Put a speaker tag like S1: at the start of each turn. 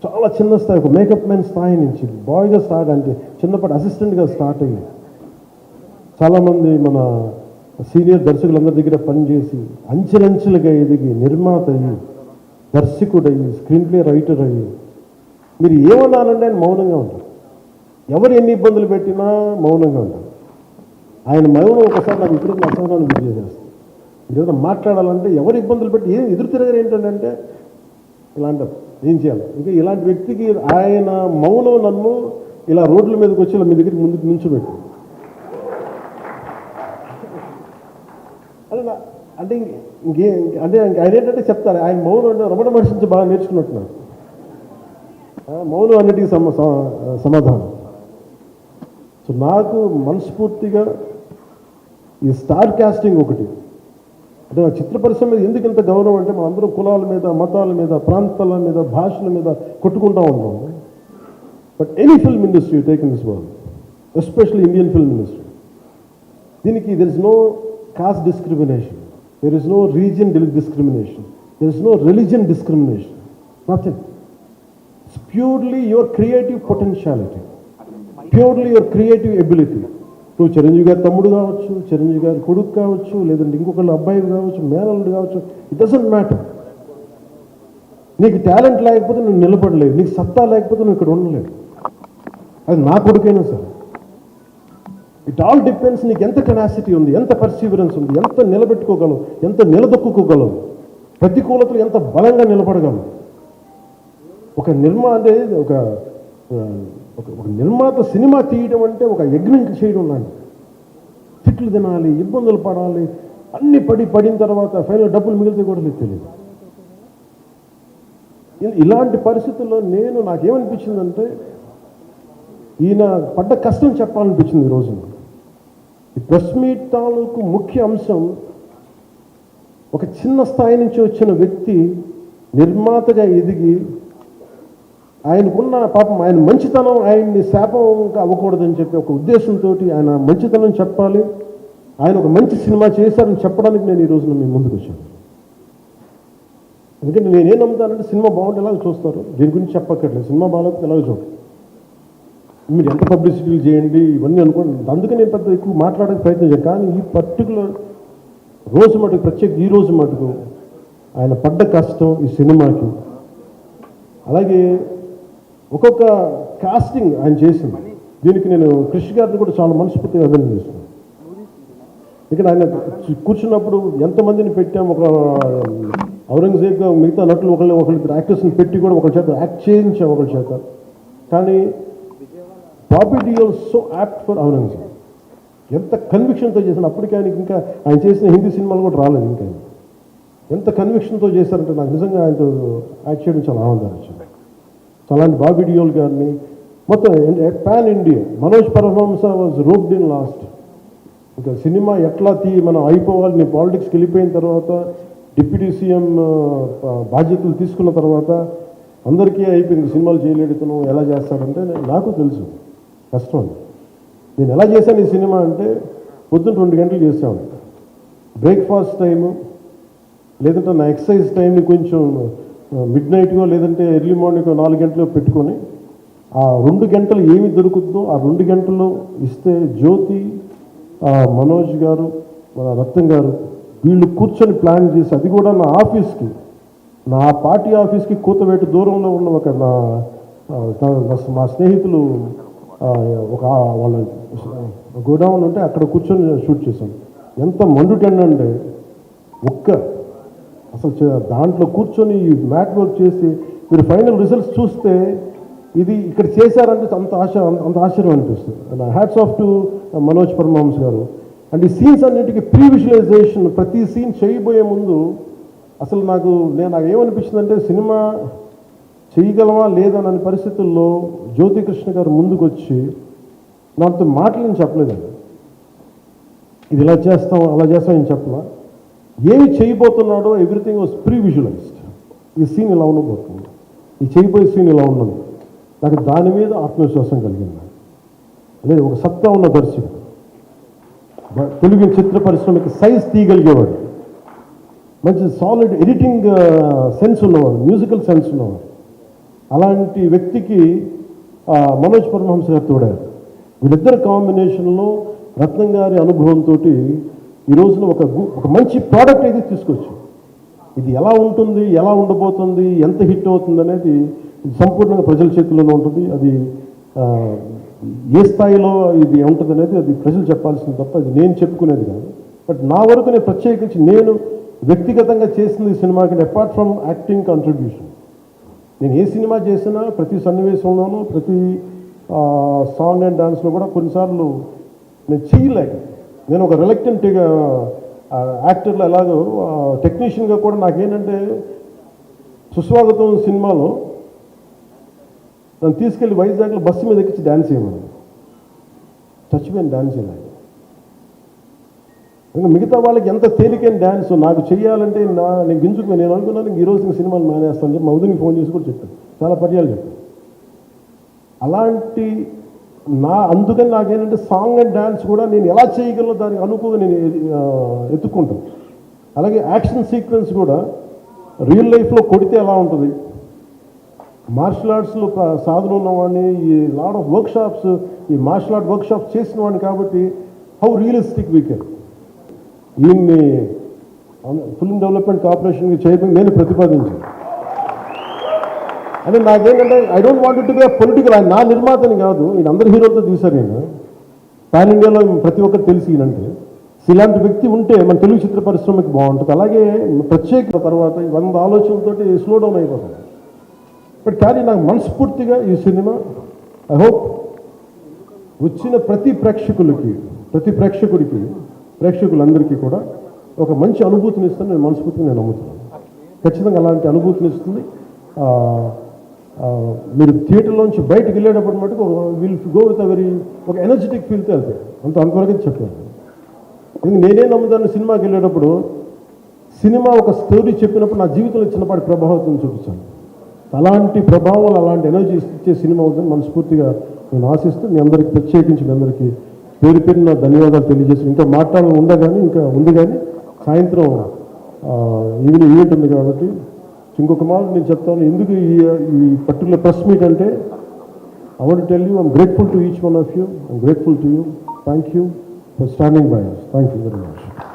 S1: చాలా చిన్న స్థాయి, ఒక మేకప్ మ్యాన్ స్థాయి నుంచి బాయ్గా స్టార్ట్ అంటే చిన్నప్పటి అసిస్టెంట్గా స్టార్ట్ అయ్యి చాలామంది మన సీనియర్ దర్శకులందరి దగ్గర పనిచేసి అంచెలంచెలుగా ఎదిగి నిర్మాత అయ్యి దర్శకుడయ్యి స్క్రీన్ ప్లే రైటర్ అయ్యి మీరు ఏమన్నానంటే ఆయన మౌనంగా ఉంటారు. ఎవరు ఎన్ని ఇబ్బందులు పెట్టినా మౌనంగా ఉంటారు. ఆయన మౌనం ఒకసారి నాకు ఇప్పుడు అసహనాన్ని గురి చేసేస్తుంది. ఏదైనా మాట్లాడాలంటే ఎవరు ఇబ్బందులు పెట్టి ఏం ఎదురు తిరగరు ఏంటంటే ఇలా అంటారు, ఏం చేయాలి. ఇంకా ఇలాంటి వ్యక్తికి ఆయన మౌనం నన్ను ఇలా రోడ్ల మీదకి వచ్చి ఇలా మీ దగ్గరికి ముందుకు నుంచోబెట్టు అంటే అంటే ఆయన ఏంటంటే చెప్తారు, ఆయన మౌనం అంటే రమణ మహర్షి నుంచి బాగా నేర్చుకున్నట్టున్నారు. మౌనం అన్నిటికీ సమాధానం. సో నాకు మనస్ఫూర్తిగా ఈ స్టార్ కాస్టింగ్ ఒకటి అంటే ఆ చిత్ర పరిశ్రమ మీద ఎందుకు ఇంత గౌరవం అంటే మనం అందరూ కులాల మీద, మతాల మీద, ప్రాంతాల మీద, భాషల మీద కొట్టుకుంటూ ఉంటాం. But any film industry take in this world, especially Indian film industry, దీనికి there is no caste discrimination, there is no region discrimination, there is no religion discrimination, nothing. It's purely your creative potentiality, purely your creative ability. నువ్వు చిరంజీవి గారి తమ్ముడు కావచ్చు, చిరంజీవి గారి కొడుకు కావచ్చు, లేదంటే ఇంకొకళ్ళు అబ్బాయి కావచ్చు, మేనల్లుడు కావచ్చు, ఇట్ డజంట్ మ్యాటర్. నీకు టాలెంట్ లేకపోతే నువ్వు నిలబడలేవు, నీకు సత్తా లేకపోతే నువ్వు ఇక్కడ ఉండలేవు. అది నా కొడుకైనా సరే. ఇట్ ఆల్ డిపెండ్స్ నీకు ఎంత కెనాసిటీ ఉంది, ఎంత పర్సీవరెన్స్ ఉంది, ఎంత నిలబెట్టుకోగలవు, ఎంత నిలదొక్కుకోగలవు, ప్రతికూలతలు ఎంత బలంగా నిలబడగలవు. ఒక నిర్మాత సినిమా తీయడం అంటే ఒక యజ్ఞం చేయడం లాంటి. తిట్లు తినాలి, ఇబ్బందులు పడాలి, అన్ని పడిన తర్వాత ఫైనల్ డబ్బులు మిగిలితే కూడా నీకు తెలియదు. ఇలాంటి పరిస్థితుల్లో నాకేమనిపించిందంటే ఈయన పడ్డ కష్టం చెప్పాలనిపించింది ఈ రోజున. ఈ ప్రెస్ మీట్ తాలూకు ముఖ్య అంశం ఒక చిన్న స్థాయి నుంచి వచ్చిన వ్యక్తి నిర్మాతగా ఎదిగి ఆయనకున్న పాపం ఆయన మంచితనం ఆయన్ని శాపంగా అవ్వకూడదని చెప్పి ఒక ఉద్దేశంతో ఆయన మంచితనం చెప్పాలి, ఆయన ఒక మంచి సినిమా చేశారని చెప్పడానికి నేను ఈ రోజున మీ ముందుకు వచ్చాను. ఎందుకంటే నేనేం నమ్ముతానంటే సినిమా బాగుంటే ఎలాగ చూస్తారు, దీని గురించి చెప్పక్కర్లేదు. సినిమా బాగాలేకపోతే ఎలాగ చూడండి, మీరు ఎంత పబ్లిసిటీలు చేయండి ఇవన్నీ అనుకోండి. అందుకే నేను పెద్ద ఎక్కువ మాట్లాడడానికి ప్రయత్నం చేయాలి. కానీ ఈ పర్టికులర్ రోజు మటుకు, ప్రత్యేక ఈ రోజు మటుకు ఆయన పడ్డ కష్టం ఈ సినిమాకి, అలాగే ఒక్కొక్క కాస్టింగ్ ఆయన చేసింది, దీనికి నేను కృషి గారిని కూడా చాలా మనస్ఫూర్తిగా అభినందిస్తున్నాను. ఇక్కడ ఆయన కూర్చున్నప్పుడు ఎంతమందిని పెట్టాం, ఒక ఔరంగజేబ్గా మిగతా నటులు ఒకళ్ళిద్దరు యాక్టర్స్ని పెట్టి కూడా ఒకరి చేత యాక్ట్ చేయించాం ఒకరి చేత. కానీ Bobby Deol so apt for Aurangzeb, ఎంత కన్విక్షన్తో చేశాను. అప్పటికి ఆయనకి ఇంకా ఆయన చేసిన హిందీ సినిమాలు కూడా రాలేదు. ఇంకా ఎంత కన్విక్షన్తో చేశారంటే నాకు నిజంగా ఆయనతో యాక్ట్ చేయడం చాలా ఆనందం వచ్చింది. అలాంటి బాబీ డియోల్ గారిని మొత్తం pan India Manoj Paramahamsa was roped in last. ఇంకా సినిమా ఎట్లా మనం అయిపోవాలి, నీ పాలిటిక్స్కి వెళ్ళిపోయిన తర్వాత డిప్యూటీ సీఎం బాధ్యతలు తీసుకున్న తర్వాత అందరికీ అయిపోయింది, సినిమాలు చేయలేడు ఇతను, ఎలా చేస్తారంటే నాకు తెలుసు కష్టం అని. నేను ఎలా చేశాను ఈ సినిమా అంటే పొద్దున్న 2 గంటలు చేసాను, బ్రేక్ఫాస్ట్ టైము లేదంటే నా ఎక్సర్సైజ్ టైంని కొంచెం మిడ్ నైట్గా లేదంటే ఎర్లీ మార్నింగ్ 4 గంటలు పెట్టుకొని ఆ 2 గంటలు ఏమి దొరుకుతుందో ఆ 2 గంటలు ఇస్తే జ్యోతి, మనోజ్ గారు, మన రత్నం గారు వీళ్ళు కూర్చొని ప్లాన్ చేసి, అది కూడా నా ఆఫీస్కి, నా పార్టీ ఆఫీస్కి కూతవేటు దూరంలో ఉన్న ఒక మా స్నేహితులు ఒక వాళ్ళ గోడౌన్ ఉంటే అక్కడ కూర్చొని షూట్ చేశాను. ఎంత మండుటంటే అసలు దాంట్లో కూర్చొని మ్యాట్ వర్క్ చేసి మీరు ఫైనల్ రిజల్ట్స్ చూస్తే ఇది ఇక్కడ చేశారంటే అంత ఆశ్చర్యం అనిపిస్తుంది. Hats off to Manoj Paramahamsa గారు. అండ్ ఈ సీన్స్ అన్నింటికి ప్రీ విజువలైజేషన్, ప్రతి సీన్ చేయబోయే ముందు అసలు నాకు ఏమనిపించిందంటే సినిమా చేయగలమా లేదా అనే పరిస్థితుల్లో జ్యోతికృష్ణ గారు ముందుకు వచ్చి నాతో మాటలని చెప్పలేదండి. ఇది ఇలా చేస్తాం అలా చేస్తాం అని చెప్పలా, ఏమి చేయబోతున్నాడో ఎవ్రీథింగ్ వాజ్ ప్రీ విజువలైజ్డ్. ఈ సీన్ ఇలా ఉండబోతుంది, ఈ చేయబోయే సీన్ ఇలా ఉన్నది. నాకు దాని మీద ఆత్మవిశ్వాసం కలిగింది. లేదు, ఒక సత్తా ఉన్న దర్శకుడు, తెలుగు చిత్ర పరిశ్రమకి సైజ్ తీయగలిగేవాడు, మంచి సాలిడ్ ఎడిటింగ్ సెన్స్ ఉన్నవాడు, మ్యూజికల్ సెన్స్ ఉన్నవాడు. అలాంటి వ్యక్తికి మనోజ్ పరమహంస గారు తోడారు. వీళ్ళిద్దరు కాంబినేషన్లో రత్నం గారి అనుభవంతో ఈ రోజున ఒక మంచి ప్రోడక్ట్ అయితే తీసుకొచ్చు. ఇది ఎలా ఉంటుంది, ఎలా ఉండబోతుంది, ఎంత హిట్ అవుతుంది అనేది సంపూర్ణంగా ప్రజల చేతుల్లోనే ఉంటుంది. అది ఏ స్థాయిలో ఇది ఉంటుంది అనేది అది ప్రజలు చెప్పాల్సింది తప్ప అది నేను చెప్పుకునేది కాదు. బట్ నా వరకు నేను ప్రత్యేకించి నేను వ్యక్తిగతంగా చేసింది ఈ సినిమాకి అపార్ట్ ఫ్రమ్ యాక్టింగ్ కంట్రిబ్యూషన్, నేను ఏ సినిమా చేసినా ప్రతి సన్నివేశంలోనూ ప్రతి సాంగ్ అండ్ డాన్స్లో కూడా కొన్నిసార్లు నేను చేయలేక, నేను ఒక రిలక్టెంట్గా యాక్టర్లో ఎలాగో టెక్నీషియన్గా కూడా నాకేంటంటే సుస్వాగతం సినిమాలో నన్ను తీసుకెళ్ళి వైజాగ్లో బస్సు మీద ఎక్కించి డ్యాన్స్ చేయమని చచ్చిపోయాను డ్యాన్స్ చేయలేదు. ఇంకా మిగతా వాళ్ళకి ఎంత తేలికైన డ్యాన్స్ నాకు చేయాలంటే నేను గింజుకుని నేను అనుకున్నాను ఈరోజు ఇంక సినిమాలు మానేస్తాను చెప్పి మౌదుని ఫోన్ చేసి కూడా చెప్పాను, చాలా పర్యాలు చెప్పాను. అలాంటి అందుకని నాకేంటంటే సాంగ్ అండ్ డ్యాన్స్ కూడా నేను ఎలా చేయగలను దానికి అనుకుని నేను ఎత్తుక్కుంటాను. అలాగే యాక్షన్ సీక్వెన్స్ కూడా రియల్ లైఫ్లో కొడితే ఎలా ఉంటుంది, మార్షల్ ఆర్ట్స్లో సాధన ఉన్నవాడిని, ఈ లాట్ ఆఫ్ వర్క్షాప్స్ ఈ మార్షల్ ఆర్ట్ వర్క్షాప్స్ చేసిన వాడిని కాబట్టి హౌ రియలిస్టిక్ వీ కెన్ దీన్ని ఫిల్మ్ డెవలప్మెంట్ కార్పొరేషన్కి చేయడం నేను ప్రతిపాదించాను. అంటే నాకేంటంటే I don't want to be political, ఆయన నా నిర్మాతని కాదు, ఈయన అందరి హీరోలతో తీశారు. నేను పాన్ ఇండియాలో ప్రతి ఒక్కరు తెలిసి ఈయనంటే ఇలాంటి వ్యక్తి ఉంటే మన తెలుగు చిత్ర పరిశ్రమకి బాగుంటుంది. అలాగే ప్రత్యేక తర్వాత 100 ఆలోచనలతోటి స్లో డౌన్ అయిపోతుంది. బట్ కానీ నాకు మనస్ఫూర్తిగా ఈ సినిమా ఐ హోప్ వచ్చిన ప్రతి ప్రేక్షకులందరికీ కూడా ఒక మంచి అనుభూతిని ఇస్తాను నేను మనస్ఫూర్తిగా నేను నమ్ముతున్నాను. ఖచ్చితంగా అలాంటి అనుభూతిని ఇస్తుంది. మీరు థియేటర్లోంచి బయటకు వెళ్ళేటప్పుడు మటుకు విల్ గో విత్ ఒక ఎనర్జెటిక్ ఫీల్తో వెళ్తాయి. అంతవరకు చెప్పాను. నేనే నమ్ముతాను, సినిమాకి వెళ్ళేటప్పుడు సినిమా ఒక స్టోరీ చెప్పినప్పుడు నా జీవితంలో చిన్నపాటి ప్రభావం చూపించాను. అలాంటి ప్రభావం అలాంటి ఎనర్జీ ఇచ్చే సినిమా అవుతుంది మనస్ఫూర్తిగా నేను ఆశిస్తూ మీ అందరికీ ప్రత్యేకించి మీ అందరికీ పేరు పేరున ధన్యవాదాలు తెలియజేసి ఇంకా మాట్లాడాలని ఉంది కానీ సాయంత్రం ఈవెంట్ ఉంది కాబట్టి ఇంకొక మాట నేను చెప్తాను. ఎందుకు ఈ పర్టికులర్ ప్రెస్ మీట్ అంటే I want to tell you I'm grateful to each one of you, I'm grateful to you. Thank you for standing by us. Thank you very much.